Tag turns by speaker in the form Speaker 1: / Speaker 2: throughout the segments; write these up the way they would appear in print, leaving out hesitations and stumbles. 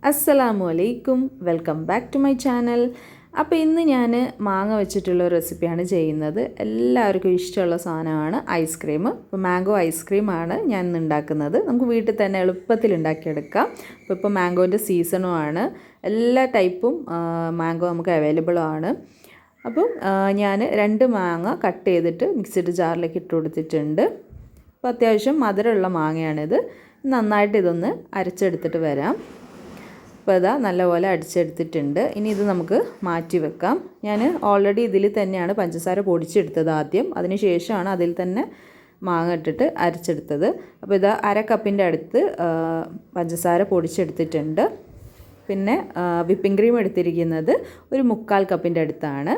Speaker 1: അസ്സലാമു അലൈക്കും, welcome back to my channel. അപ്പോൾ ഇന്ന് ഞാൻ മാങ്ങ വെച്ചിട്ടുള്ള റെസിപ്പിയാണ് ചെയ്യുന്നത്. എല്ലാവർക്കും ഇഷ്ടമുള്ള സാധനമാണ് ഐസ്ക്രീം. ഇപ്പോൾ മാംഗോ ഐസ്ക്രീമാണ് ഞാൻ ഇന്ന് ഉണ്ടാക്കുന്നത്. നമുക്ക് വീട്ടിൽ തന്നെ എളുപ്പത്തിൽ ഉണ്ടാക്കിയെടുക്കാം. ഇപ്പോൾ മാംഗോൻ്റെ സീസണും ആണ്. എല്ലാ ടൈപ്പും മാംഗോ നമുക്ക് അവൈലബിൾ ആണ്. അപ്പം ഞാൻ 2 മാങ്ങ കട്ട് ചെയ്തിട്ട് മിക്സിഡ് ജാറിലേക്ക് ഇട്ട് കൊടുത്തിട്ടുണ്ട്. അപ്പോൾ അത്യാവശ്യം മധുരമുള്ള മാങ്ങയാണിത്. നന്നായിട്ട് ഇതൊന്ന് അരച്ചെടുത്തിട്ട് വരാം. അപ്പോൾ ഇതാ നല്ലപോലെ അടിച്ചെടുത്തിട്ടുണ്ട്. ഇനി ഇത് നമുക്ക് മാറ്റി വെക്കാം. ഞാൻ ഓൾറെഡി ഇതിൽ തന്നെയാണ് പഞ്ചസാര പൊടിച്ചെടുത്തത് ആദ്യം. അതിന് ശേഷമാണ് അതിൽ തന്നെ മാങ്ങ ഇട്ടിട്ട് അരച്ചെടുത്തത്. അപ്പോൾ ഇതാ 1/2 കപ്പിൻ്റെ അടുത്ത് പഞ്ചസാര പൊടിച്ചെടുത്തിട്ടുണ്ട്. പിന്നെ വിപ്പിംഗ് ക്രീം എടുത്തിരിക്കുന്നത് ഒരു 1/4 കപ്പിൻ്റെ അടുത്താണ്.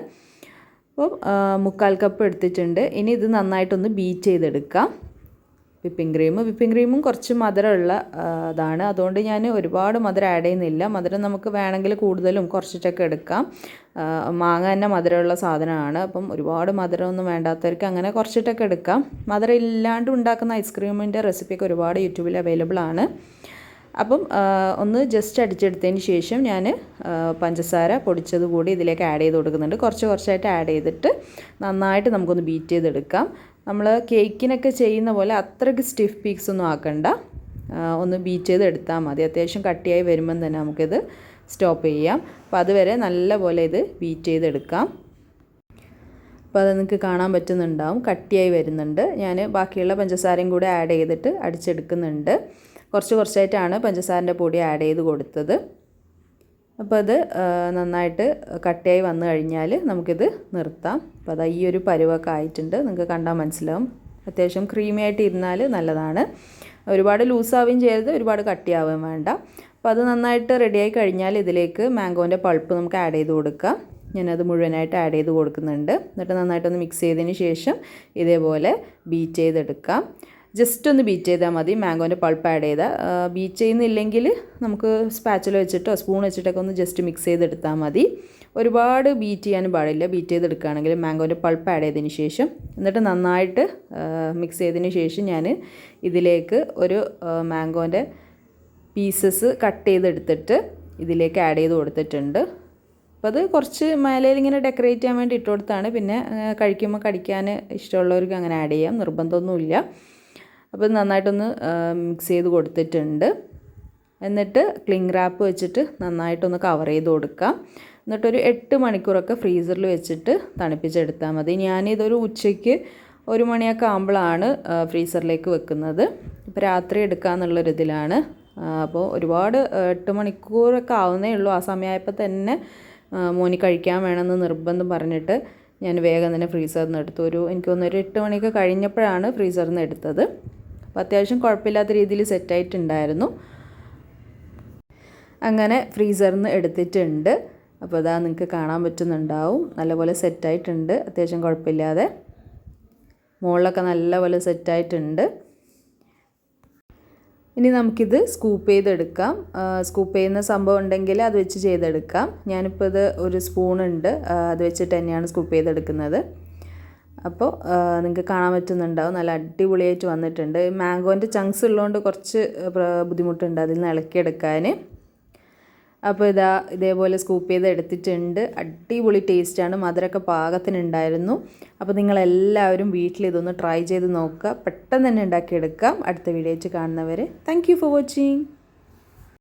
Speaker 1: അപ്പോൾ 1/4 കപ്പ് എടുത്തിട്ടുണ്ട്. ഇനി ഇത് നന്നായിട്ടൊന്ന് ബീറ്റ് ചെയ്തെടുക്കാം. വിപ്പിംഗ് ക്രീമും കുറച്ച് മധുരമുള്ള ഇതാണ്. അതുകൊണ്ട് ഞാൻ ഒരുപാട് മധുരം ആഡ് ചെയ്യുന്നില്ല. മധുരം നമുക്ക് വേണമെങ്കിൽ കൂടുതലും കുറച്ചിട്ടൊക്കെ എടുക്കാം. മാങ്ങ തന്നെ മധുരമുള്ള സാധനമാണ്. അപ്പം ഒരുപാട് മധുരമൊന്നും വേണ്ടാത്തവർക്ക് അങ്ങനെ കുറച്ചിട്ടൊക്കെ എടുക്കാം. മധുരം ഇല്ലാണ്ട് ഉണ്ടാക്കുന്ന ഐസ്ക്രീമിൻ്റെ റെസിപ്പിയൊക്കെ ഒരുപാട് യൂട്യൂബിൽ അവൈലബിൾ ആണ്. അപ്പം ഒന്ന് ജസ്റ്റ് അടിച്ചെടുത്തതിന് ശേഷം ഞാൻ പഞ്ചസാര പൊടിച്ചത് കൂടി ഇതിലേക്ക് ആഡ് ചെയ്ത് കൊടുക്കുന്നുണ്ട്. കുറച്ചായിട്ട് ആഡ് ചെയ്തിട്ട് നന്നായിട്ട് നമുക്കൊന്ന് ബീറ്റ് ചെയ്തെടുക്കാം. നമ്മൾ കേക്കിനൊക്കെ ചെയ്യുന്ന പോലെ അത്രയ്ക്ക് സ്റ്റിഫ് പീക്സ് ഒന്നും ആക്കണ്ട. ഒന്ന് ബീറ്റ് ചെയ്ത് എടുത്താൽ മതി. അത്യാവശ്യം കട്ടിയായി വരുമ്പം തന്നെ നമുക്കിത് സ്റ്റോപ്പ് ചെയ്യാം. അപ്പോൾ അതുവരെ നല്ലപോലെ ഇത് ബീറ്റ് ചെയ്തെടുക്കാം. അപ്പോൾ അത് നിങ്ങൾക്ക് കാണാൻ പറ്റുന്നുണ്ടാവും, കട്ടിയായി വരുന്നുണ്ട്. ഞാൻ ബാക്കിയുള്ള പഞ്ചസാരയും കൂടെ ആഡ് ചെയ്തിട്ട് അടിച്ചെടുക്കുന്നുണ്ട്. കുറച്ചായിട്ടാണ് പഞ്ചസാരൻ്റെ പൊടി ആഡ് ചെയ്ത് കൊടുത്തത്. അപ്പോൾ അത് നന്നായിട്ട് കട്ടിയായി വന്നു കഴിഞ്ഞാൽ നമുക്കിത് നിർത്താം. അപ്പോൾ അത് ഈ ഒരു പരുവൊക്കെ ആയിട്ടുണ്ട്. നിങ്ങൾക്ക് കണ്ടാൽ മനസ്സിലാവും. അത്യാവശ്യം ക്രീമി ആയിട്ട് ഇരുന്നാൽ നല്ലതാണ്. ഒരുപാട് ലൂസാവുകയും ചെയ്യരുത്, ഒരുപാട് കട്ടിയാവുകയും വേണ്ട. അപ്പോൾ അത് നന്നായിട്ട് റെഡിയായി കഴിഞ്ഞാൽ ഇതിലേക്ക് മാംഗോൻ്റെ പൾപ്പ് നമുക്ക് ആഡ് ചെയ്ത് കൊടുക്കാം. ഞാനത് മുഴുവനായിട്ട് ആഡ് ചെയ്ത് കൊടുക്കുന്നുണ്ട്. എന്നിട്ട് നന്നായിട്ടൊന്ന് മിക്സ് ചെയ്തതിന് ശേഷം ഇതേപോലെ ബീറ്റ് ചെയ്തെടുക്കാം. ജസ്റ്റ് ഒന്ന് ബീറ്റ് ചെയ്താൽ മതി. മാംഗോൻ്റെ പൾപ്പ് ആഡ് ചെയ്താൽ ബീറ്റ് ചെയ്യുന്നില്ലെങ്കിൽ നമുക്ക് സ്പാച്ചുല വെച്ചിട്ടോ സ്പൂൺ വെച്ചിട്ടൊക്കെ ഒന്ന് ജസ്റ്റ് മിക്സ് ചെയ്തെടുത്താൽ മതി. ഒരുപാട് ബീറ്റ് ചെയ്യാനും പാടില്ല. ബീറ്റ് ചെയ്തെടുക്കുകയാണെങ്കിൽ മാംഗോൻ്റെ പൾപ്പ് ആഡ് ചെയ്തതിന് ശേഷം എന്നിട്ട് നന്നായിട്ട് മിക്സ് ചെയ്തതിന് ശേഷം ഞാൻ ഇതിലേക്ക് ഒരു മാംഗോൻ്റെ പീസസ് കട്ട് ചെയ്തെടുത്തിട്ട് ഇതിലേക്ക് ആഡ് ചെയ്ത് കൊടുത്തിട്ടുണ്ട്. അപ്പോൾ അത് കുറച്ച് മേലയിൽ ഇങ്ങനെ ഡെക്കറേറ്റ് ചെയ്യാൻ വേണ്ടി ഇട്ട് കൊടുത്താണ്. പിന്നെ കഴിക്കുമ്പോൾ കടിക്കാൻ ഇഷ്ടമുള്ളവർക്ക് അങ്ങനെ ആഡ് ചെയ്യാം, നിർബന്ധമൊന്നുമില്ല. അപ്പോൾ നന്നായിട്ടൊന്ന് മിക്സ് ചെയ്ത് കൊടുത്തിട്ടുണ്ട്. എന്നിട്ട് ക്ലിംഗ് റാപ്പ് വെച്ചിട്ട് നന്നായിട്ടൊന്ന് കവർ ചെയ്ത് കൊടുക്കാം. എന്നിട്ടൊരു 8 മണിക്കൂറൊക്കെ ഫ്രീസറിൽ വെച്ചിട്ട് തണുപ്പിച്ചെടുത്താൽ മതി. ഞാനിതൊരു ഉച്ചയ്ക്ക് 1 മണിയൊക്കെ ആകുമ്പോഴാണ് ഫ്രീസറിലേക്ക് വെക്കുന്നത്. ഇപ്പോൾ രാത്രി എടുക്കാമെന്നുള്ളൊരിതിലാണ്. അപ്പോൾ ഒരുപാട് 8 മണിക്കൂറൊക്കെ ആവുന്നേ ഉള്ളൂ. ആ സമയമായപ്പോൾ തന്നെ മോനി കഴിക്കാൻ വേണമെന്ന് നിർബന്ധം പറഞ്ഞിട്ട് ഞാൻ വേഗം തന്നെ ഫ്രീസറിൽ നിന്ന് എടുത്തു. എനിക്ക് തോന്നുന്നു ഒരു 8 മണിയൊക്കെ കഴിഞ്ഞപ്പോഴാണ് ഫ്രീസറിൽ നിന്ന് എടുത്തത്. അപ്പോൾ അത്യാവശ്യം കുഴപ്പമില്ലാത്ത രീതിയിൽ സെറ്റായിട്ടുണ്ടായിരുന്നു. അങ്ങനെ ഫ്രീസറിൽ നിന്ന് എടുത്തിട്ടുണ്ട്. അപ്പോൾ അതാ നിങ്ങൾക്ക് കാണാൻ പറ്റുന്നുണ്ടാവും, നല്ലപോലെ സെറ്റായിട്ടുണ്ട്. അത്യാവശ്യം കുഴപ്പമില്ലാതെ മുകളിലൊക്കെ നല്ലപോലെ സെറ്റായിട്ടുണ്ട്. ഇനി നമുക്കിത് സ്കൂപ്പ് ചെയ്തെടുക്കാം. സ്കൂപ്പ് ചെയ്യുന്ന സംഭവം ഉണ്ടെങ്കിൽ അത് വെച്ച് ചെയ്തെടുക്കാം. ഞാനിപ്പോൾ ഇത് ഒരു സ്പൂണുണ്ട്, അത് വെച്ചിട്ട് തന്നെയാണ് സ്കൂപ്പ് ചെയ്തെടുക്കുന്നത്. അപ്പോൾ നിങ്ങൾക്ക് കാണാൻ പറ്റുന്നുണ്ടാവും, നല്ല അടിപൊളിയായിട്ട് വന്നിട്ടുണ്ട്. മാംഗോൻ്റെ ചങ്ക്സ് ഉള്ളതുകൊണ്ട് കുറച്ച് ബുദ്ധിമുട്ടുണ്ട് അതിൽ നിന്ന് ഇളക്കിയെടുക്കാൻ. അപ്പോൾ ഇതേപോലെ സ്കൂപ്പ് ചെയ്ത് എടുത്തിട്ടുണ്ട്. അടിപൊളി ടേസ്റ്റാണ്. മധുരമൊക്കെ പാകത്തിനുണ്ടായിരുന്നു. അപ്പോൾ നിങ്ങളെല്ലാവരും വീട്ടിൽ ഇതൊന്ന് ട്രൈ ചെയ്ത് നോക്കുക. പെട്ടെന്ന് തന്നെ ഉണ്ടാക്കിയെടുക്കാം. അടുത്ത വീഡിയോ ആയിട്ട് കാണുന്നവരെ താങ്ക് യു ഫോർ വാച്ചിങ്.